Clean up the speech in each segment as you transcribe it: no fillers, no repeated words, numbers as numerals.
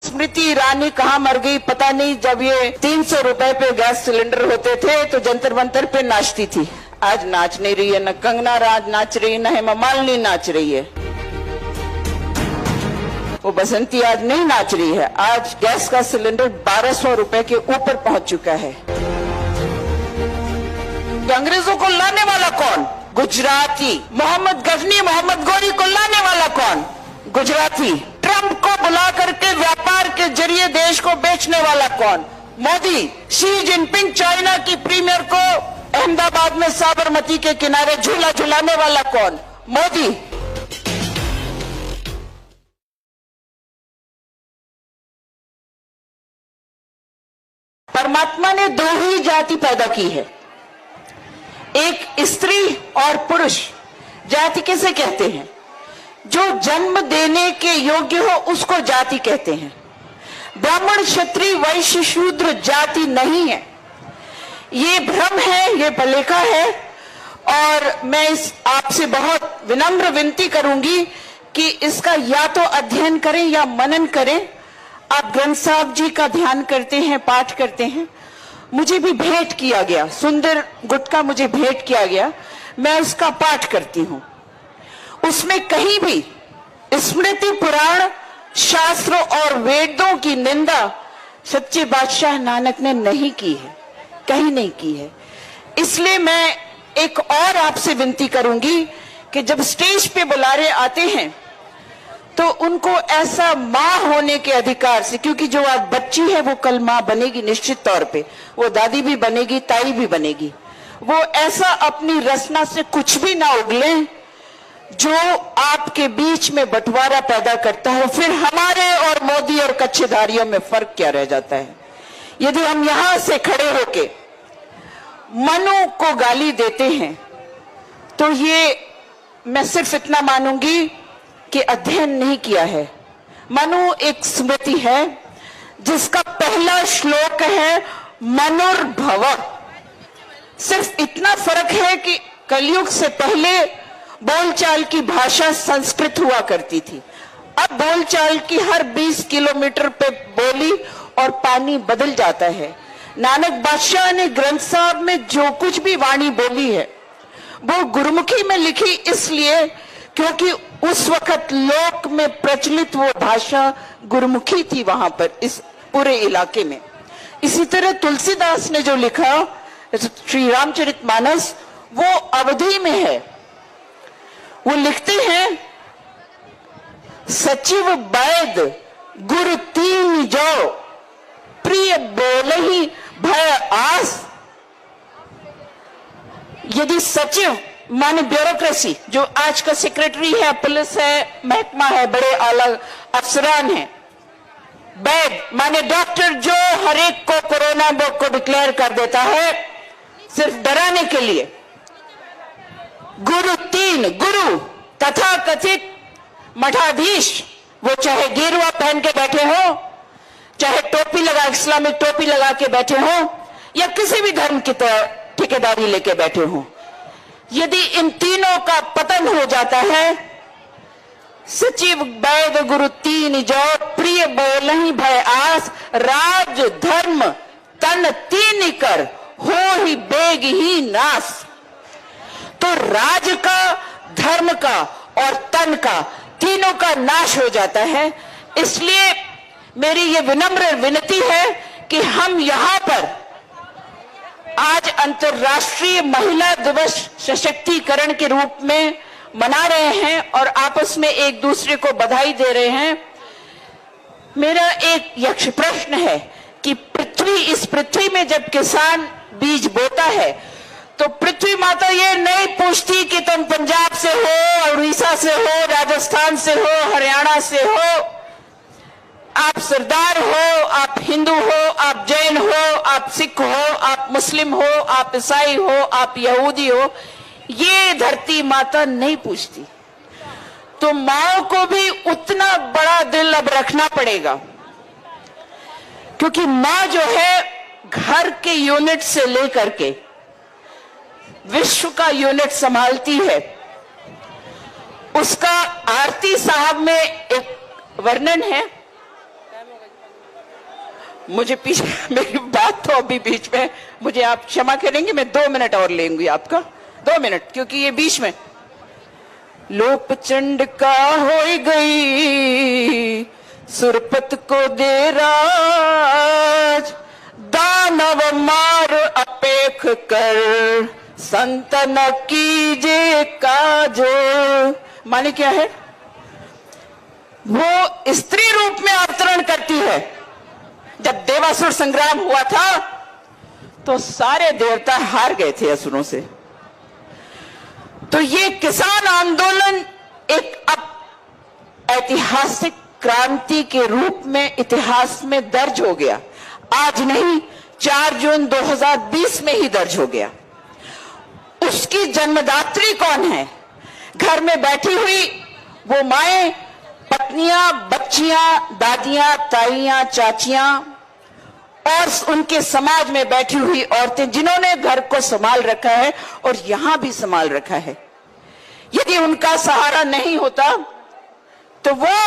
स्मृति ईरानी कहाँ मर गई पता नहीं। जब ये 300 रुपए पे गैस सिलेंडर होते थे तो जंतर मंतर पे नाचती थी। आज नाच नहीं रही है, न कंगना राज नाच रही है, न हेमा मालिनी नाच रही है। वो बसंती आज नहीं नाच रही है। आज गैस का सिलेंडर 1200 रुपए के ऊपर पहुंच चुका है। अंग्रेजों को लाने वाला कौन? गुजराती। मोहम्मद गजनी मोहम्मद गौरी को लाने वाला कौन? गुजराती। ट्रंप को बुला करके व्यापार के जरिए देश को बेचने वाला कौन? मोदी। शी जिनपिंग चाइना की प्रीमियर को अहमदाबाद में साबरमती के किनारे झूला झुलाने वाला कौन? मोदी। परमात्मा ने दो ही जाति पैदा की है, एक स्त्री और पुरुष। जाति किसे कहते हैं? जो जन्म देने के योग्य हो उसको जाति कहते हैं। ब्राह्मण क्षत्रिय वैश्य शूद्र जाति नहीं है। ये भ्रम है, ये भलेखा है। और मैं इस आपसे बहुत विनम्र विनती करूंगी कि इसका या तो अध्ययन करें या मनन करें। आप ग्रंथ साहब जी का ध्यान करते हैं, पाठ करते हैं। मुझे भी भेंट किया गया, सुंदर गुटका मुझे भेंट किया गया, मैं उसका पाठ करती हूं। उसमें कहीं भी स्मृति पुराण शास्त्रों और वेदों की निंदा सच्चे बादशाह नानक ने नहीं की है, कहीं नहीं की है। इसलिए मैं एक और आपसे विनती करूंगी कि जब स्टेज पे बुलारे आते हैं तो उनको ऐसा मां होने के अधिकार से, क्योंकि जो आज बच्ची है वो कल मां बनेगी निश्चित तौर पे, वो दादी भी बनेगी, ताई भी बनेगी। वो ऐसा अपनी रचना से कुछ भी ना उगले जो आपके बीच में बंटवारा पैदा करता है। फिर हमारे और मोदी और कच्छेधारियों में फर्क क्या रह जाता है? यदि हम यहां से खड़े होके मनु को गाली देते हैं तो ये मैं सिर्फ इतना मानूंगी कि अध्ययन नहीं किया है। मनु एक स्मृति है जिसका पहला श्लोक है मनुर्भव। सिर्फ इतना फर्क है कि कलयुग से पहले बोलचाल की भाषा संस्कृत हुआ करती थी। अब बोलचाल की हर 20 किलोमीटर पे बोली और पानी बदल जाता है। नानक बादशाह ने ग्रंथ साहब में जो कुछ भी वाणी बोली है वो गुरुमुखी में लिखी, इसलिए क्योंकि उस वक्त लोक में प्रचलित वो भाषा गुरुमुखी थी वहां पर, इस पूरे इलाके में। इसी तरह तुलसीदास ने जो लिखा श्री रामचरितमानस वो अवधी में है। वो लिखते हैं सचिव वैद गुरु तीन जो प्रिय बोलहि भय आस। यदि सचिव माने ब्यूरोक्रेसी, जो आज का सेक्रेटरी है, पुलिस है, महकमा है, बड़े आला अफसरान हैं। वैद माने डॉक्टर, जो हर एक को कोरोना को डिक्लेयर कर देता है सिर्फ डराने के लिए। गुरु तीन, गुरु तथा कथित मठाधीश, वो चाहे गेरुआ पहन के बैठे हो, चाहे टोपी लगा, इस्लामिक टोपी लगा के बैठे हो, या किसी भी धर्म की ठेकेदारी लेके बैठे हो। यदि इन तीनों का पतन हो जाता है, सचिव वैद गुरु तीन जो प्रिय बोलहि भय आस, राज धर्म तन तीन कर हो ही बेग ही नाश। तो राज का, धर्म का और तन का, तीनों का नाश हो जाता है। इसलिए मेरी ये विनम्र विनती है कि हम यहां पर आज अंतर्राष्ट्रीय महिला दिवस सशक्तिकरण के रूप में मना रहे हैं और आपस में एक दूसरे को बधाई दे रहे हैं। मेरा एक यक्ष प्रश्न है कि इस पृथ्वी में जब किसान बीज बोता है तो पृथ्वी माता ये नहीं पूछती कि तुम पंजाब से हो, उड़ीसा से हो, राजस्थान से हो, हरियाणा से हो, आप सरदार हो, आप हिंदू हो, आप जैन हो, आप सिख हो, आप मुस्लिम हो, आप ईसाई हो, आप यहूदी हो। ये धरती माता नहीं पूछती। तो मां को भी उतना बड़ा दिल अब रखना पड़ेगा, क्योंकि मां जो है घर के यूनिट से लेकर के विश्व का यूनिट संभालती है। उसका आरती साहब में एक वर्णन है मुझे पीछे मेरी बात तो अभी बीच में, मुझे आप क्षमा करेंगे, मैं 2 मिनट और लेंगी आपका, 2 मिनट, क्योंकि ये बीच में लोप चंड का हो गई सुरपत को दे राज, दानव मार अपेख कर संतन कीजे काज। माने क्या है, वो स्त्री रूप में अवतरण करती है। जब देवासुर संग्राम हुआ था तो सारे देवता हार गए थे असुरों से। तो ये किसान आंदोलन एक अब ऐतिहासिक क्रांति के रूप में इतिहास में दर्ज हो गया। आज नहीं, 4 जून 2020 में ही दर्ज हो गया। उसकी जन्मदात्री कौन है? घर में बैठी हुई वो माएं, पत्नियां, बच्चियां, दादियां, ताइयां, चाचियां और उनके समाज में बैठी हुई औरतें, जिन्होंने घर को संभाल रखा है और यहां भी संभाल रखा है। यदि उनका सहारा नहीं होता तो वो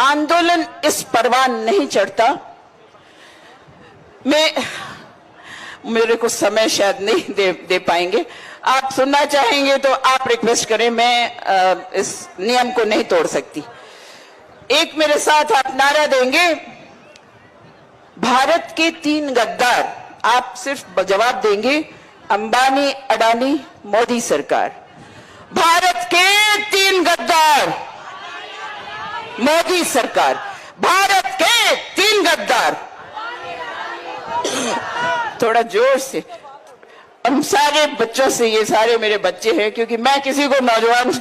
आंदोलन इस परवान नहीं चढ़ता। मेरे को समय शायद नहीं दे पाएंगे। आप सुनना चाहेंगे तो आप रिक्वेस्ट करें, मैं इस नियम को नहीं तोड़ सकती। एक मेरे साथ आप नारा देंगे, भारत के 3 गद्दार। आप सिर्फ जवाब देंगे, अंबानी, अडानी, मोदी सरकार। भारत के 3 गद्दार, मोदी सरकार। भारत के 3 गद्दार। थोड़ा जोर से, हम सारे बच्चों से, ये सारे मेरे बच्चे हैं, क्योंकि मैं किसी को नौजवान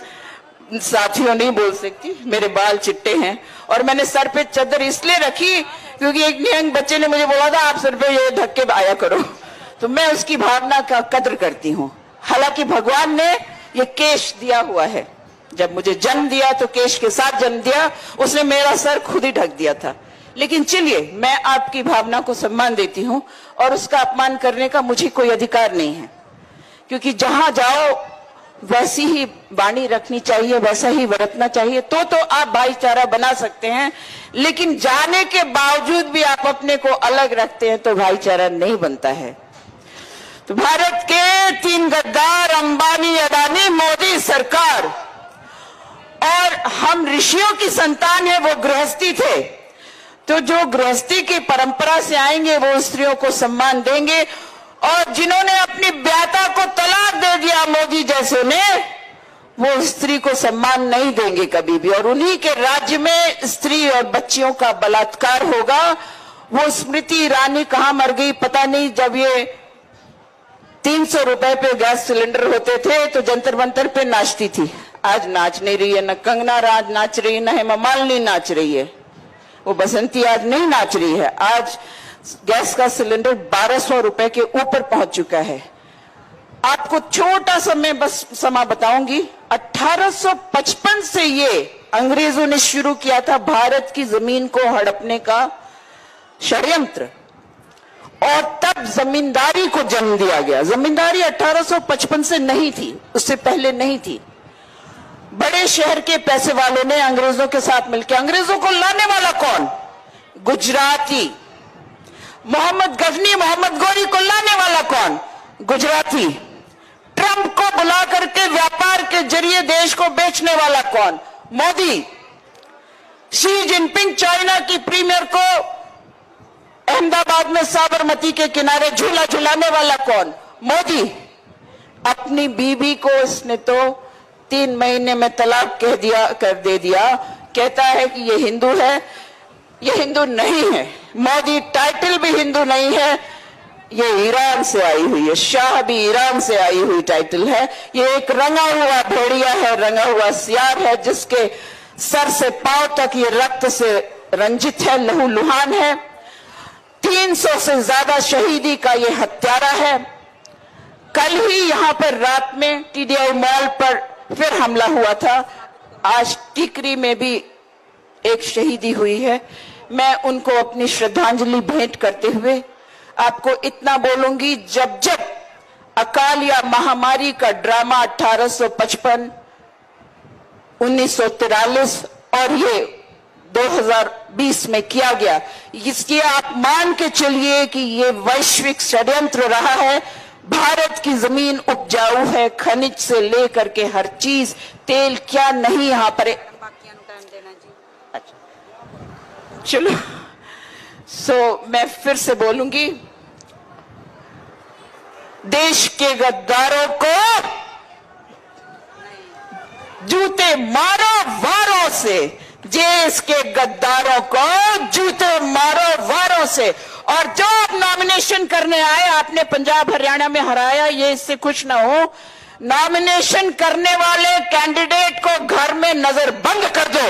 साथियों नहीं बोल सकती, मेरे बाल चिट्टे हैं। और मैंने सर पे चादर इसलिए रखी क्योंकि एक नियंग बच्चे ने मुझे बोला था, आप सर पे ये ढक के आया करो, तो मैं उसकी भावना का कद्र करती हूँ। हालांकि भगवान ने ये केश दिया हुआ है, जब मुझे जन्म दिया तो केश के साथ जन्म दिया, उसने मेरा सर खुद ही ढक दिया था। लेकिन चलिए, मैं आपकी भावना को सम्मान देती हूं और उसका अपमान करने का मुझे कोई अधिकार नहीं है, क्योंकि जहां जाओ वैसी ही वाणी रखनी चाहिए, वैसा ही बरतना चाहिए, तो आप भाईचारा बना सकते हैं। लेकिन जाने के बावजूद भी आप अपने को अलग रखते हैं तो भाईचारा नहीं बनता है। तो भारत के 3 गद्दार, अंबानी, अडानी, मोदी सरकार। और हम ऋषियों की संतान है, वो गृहस्थी थे, तो जो गृहस्थी की परंपरा से आएंगे वो स्त्रियों को सम्मान देंगे। और जिन्होंने अपनी ब्याता को तलाक दे दिया, मोदी जैसे ने, वो स्त्री को सम्मान नहीं देंगे कभी भी। और उन्हीं के राज्य में स्त्री और बच्चियों का बलात्कार होगा। वो स्मृति ईरानी कहां मर गई पता नहीं। जब ये 300 रुपए पे गैस सिलेंडर होते थे तो जंतर मंतर पे नाचती थी। आज नाच नहीं रही है, न कंगना राज नाच रही है, न हेमा मालिनी नाच रही है। वो बसंती आज नहीं नाच रही है। आज गैस का सिलेंडर 1200 रुपए के ऊपर पहुंच चुका है। आपको छोटा सा मैं बस समा बताऊंगी। 1855 से ये अंग्रेजों ने शुरू किया था भारत की जमीन को हड़पने का षड्यंत्र, और तब जमींदारी को जन्म दिया गया। जमींदारी 1855 से नहीं थी, उससे पहले नहीं थी। बड़े शहर के पैसे वालों ने अंग्रेजों के साथ मिलकर, अंग्रेजों को लाने वाला कौन? गुजराती। मोहम्मद गजनी, मोहम्मद गौरी को लाने वाला कौन? गुजराती। ट्रंप को बुला करके व्यापार के जरिए देश को बेचने वाला कौन? मोदी। शी जिनपिंग चाइना की प्रीमियर को अहमदाबाद में साबरमती के किनारे झूला झुलाने वाला कौन? मोदी। अपनी बीवी को इसने तो 3 महीने में तलाक कर दे दिया। कहता है कि ये हिंदू है, ये हिंदू नहीं है। मोदी टाइटल भी हिंदू नहीं है, ये ईरान से आई हुई है। शाह भी ईरान से आई हुई टाइटल है। ये एक रंगा हुआ भेड़िया है, रंगा हुआ सियार है, जिसके सर से पांव तक ये रक्त से रंजित है, लहू लुहान है। 300 से ज्यादा शहीदी का ये हत्यारा है। कल ही यहां पर रात में टीडीआई मॉल पर फिर हमला हुआ था। आज टिकरी में भी एक शहीदी हुई है। मैं उनको अपनी श्रद्धांजलि भेंट करते हुए आपको इतना बोलूंगी, जब जब अकाल या महामारी का ड्रामा 1855, 1943 और ये 2020 में किया गया, इसकी आप मान के चलिए कि ये वैश्विक षड्यंत्र रहा है। भारत की जमीन उपजाऊ है, खनिज से लेकर के हर चीज, तेल क्या नहीं यहाँ पर। चलो मैं फिर से बोलूंगी, देश के गद्दारों को जूते मारो वारों से, देश के गद्दारों को जूते मारो वारों से। और जो आप नॉमिनेशन करने आए, आपने पंजाब हरियाणा में हराया, ये इससे खुश ना हो। नॉमिनेशन करने वाले कैंडिडेट को घर में नजर बंद कर दो,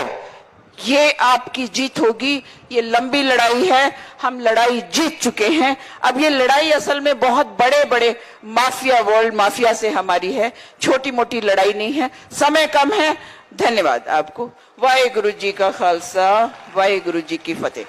ये आपकी जीत होगी। ये लंबी लड़ाई है, हम लड़ाई जीत चुके हैं। अब ये लड़ाई असल में बहुत बड़े बड़े माफिया, वर्ल्ड माफिया से हमारी है, छोटी मोटी लड़ाई नहीं है। समय कम है। धन्यवाद आपको। वाहेगुरु जी का खालसा, वाहेगुरु जी की फतेह।